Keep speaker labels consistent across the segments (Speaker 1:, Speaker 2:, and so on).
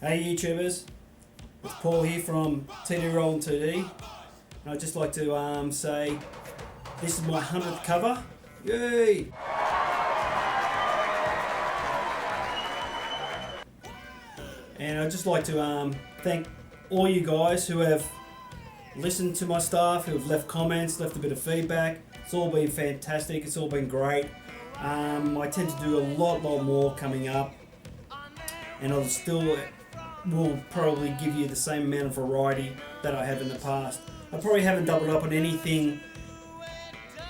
Speaker 1: Hey YouTubers, it's Paul here from TD Roll and 2D, and I'd just like to say this is my 100th cover. Yay! And I'd just like to thank all you guys who have listened to my stuff, who have left comments, left a bit of feedback. It's all been fantastic, it's all been great. I tend to do a lot more coming up, and I'll still will probably give you the same amount of variety that I have in the past. I probably haven't doubled up on anything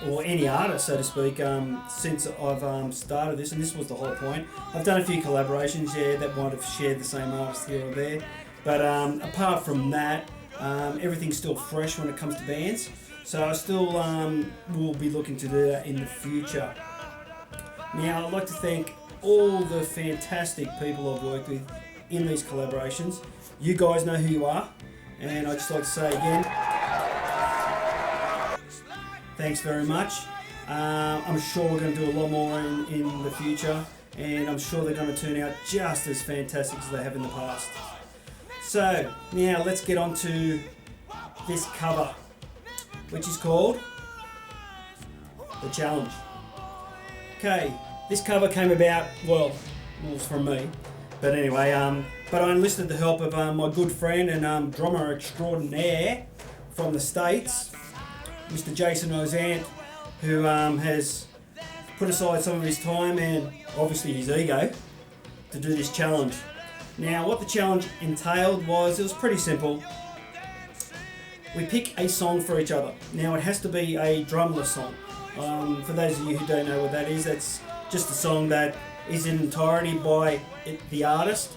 Speaker 1: or any artist, so to speak, since I've started this, and this was the whole point. I've done a few collaborations, yeah, that might have shared the same artist here or there, but apart from that, everything's still fresh when it comes to bands, so I still will be looking to do that in the future. Now, I'd like to thank all the fantastic people I've worked with in these collaborations. You guys know who you are, and I'd just like to say again, thanks very much. I'm sure we're going to do a lot more in the future, and I'm sure they're going to turn out just as fantastic as they have in the past. So now let's get on to this cover, which is called The Challenge. Okay, this cover came about, well, it was from me, but anyway, but I enlisted the help of my good friend and drummer extraordinaire from the States, Mr. Jason Ozant, who has put aside some of his time and obviously his ego to do this challenge. Now, what the challenge entailed was, it was pretty simple. We pick a song for each other. Now, it has to be a drumless song. For those of you who don't know what that is, that's just a song that is in entirety by the artist,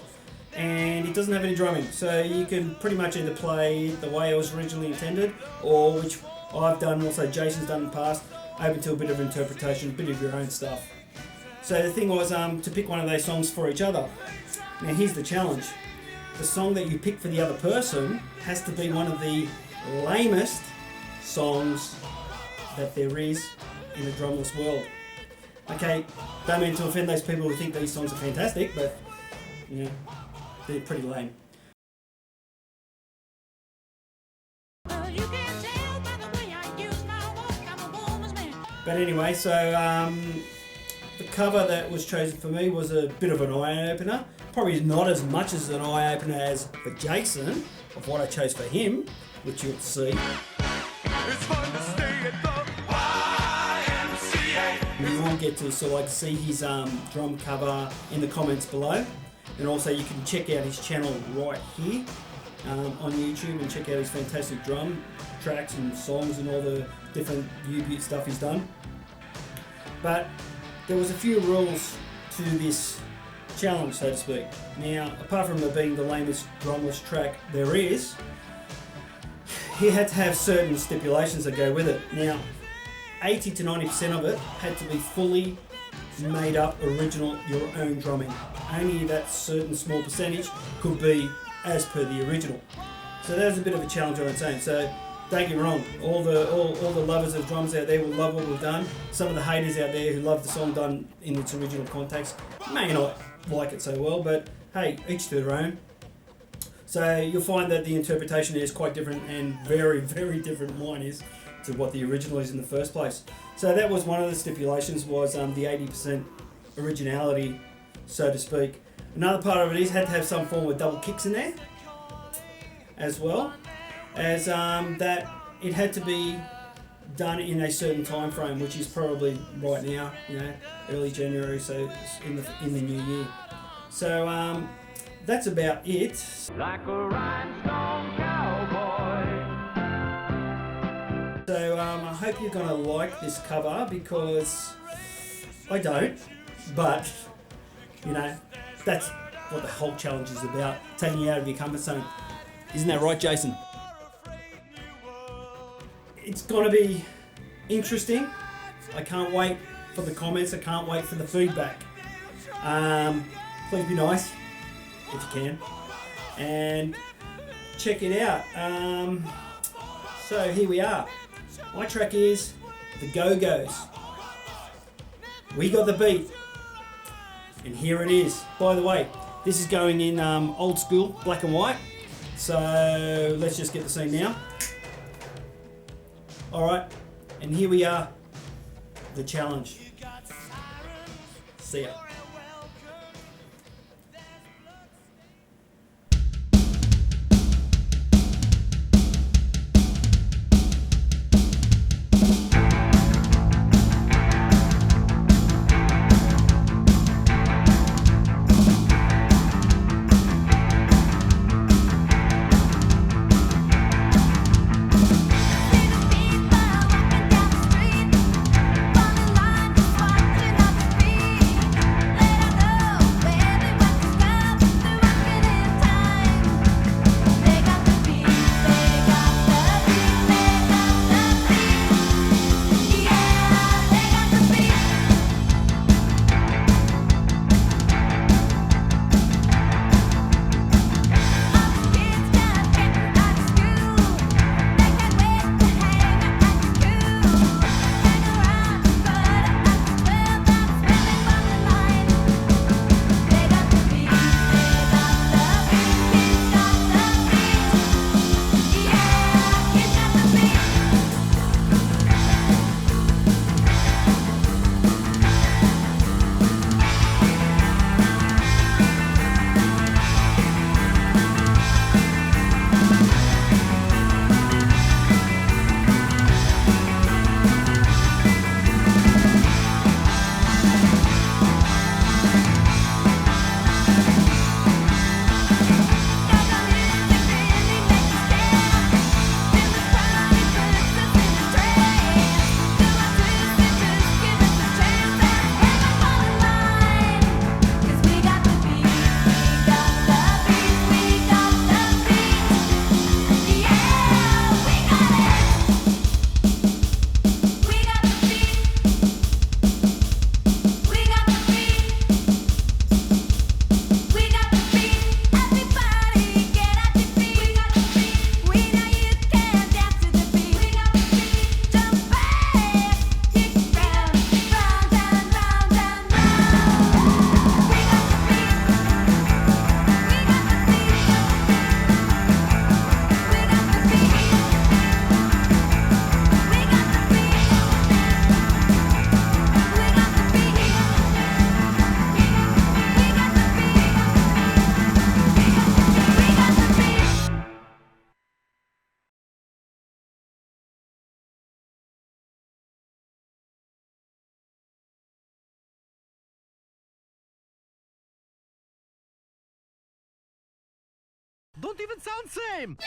Speaker 1: and it doesn't have any drumming. So you can pretty much either play the way it was originally intended, or which I've done, also Jason's done in the past, open to a bit of interpretation, a bit of your own stuff. So the thing was to pick one of those songs for each other. Now here's the challenge. The song that you pick for the other person has to be one of the lamest songs that there is in the drumless world. Okay, don't mean to offend those people who think these songs are fantastic, but you know, they're pretty lame. But anyway, so the cover that was chosen for me was a bit of an eye-opener. Probably not as much as an eye-opener as for Jason, of what I chose for him, which you'll see. It's fun to stay at the YMCA. You will get to sort of like see his drum cover in the comments below, and also you can check out his channel right here on YouTube and check out his fantastic drum tracks and songs and all the different U-Beat stuff he's done. But there was a few rules to this challenge, so to speak. Now, apart from it being the lamest drumless track there is, he had to have certain stipulations that go with it. Now, 80 to 90% of it had to be fully made up, original, your own drumming. Only that certain small percentage could be as per the original. So that was a bit of a challenge on its own. So don't get me wrong, all the lovers of drums out there will love what we've done. Some of the haters out there who love the song done in its original context may not like it so well, but hey, each to their own. So you'll find that the interpretation is quite different, and very different mine is to what the original is in the first place. So that was one of the stipulations, was the 80% originality, so to speak. Another part of it is had to have some form of double kicks in there, as well as that it had to be done in a certain time frame, which is probably right now, you know, early January, so in the new year. So that's about it. Like a rhinestone cowboy. So I hope you're gonna like this cover, because I don't, but you know, that's what the whole challenge is about, taking you out of your comfort zone. Isn't that right, Jason? It's gonna be interesting. I can't wait for the comments, I can't wait for the feedback. Please be nice, if you can, and check it out. So here we are. My track is The Go-Go's. We got the beat, and here it is. By the way, This is going in old school, black and white. So let's just get the scene now. Alright, and here we are, the challenge. See ya.
Speaker 2: Don't even sound same!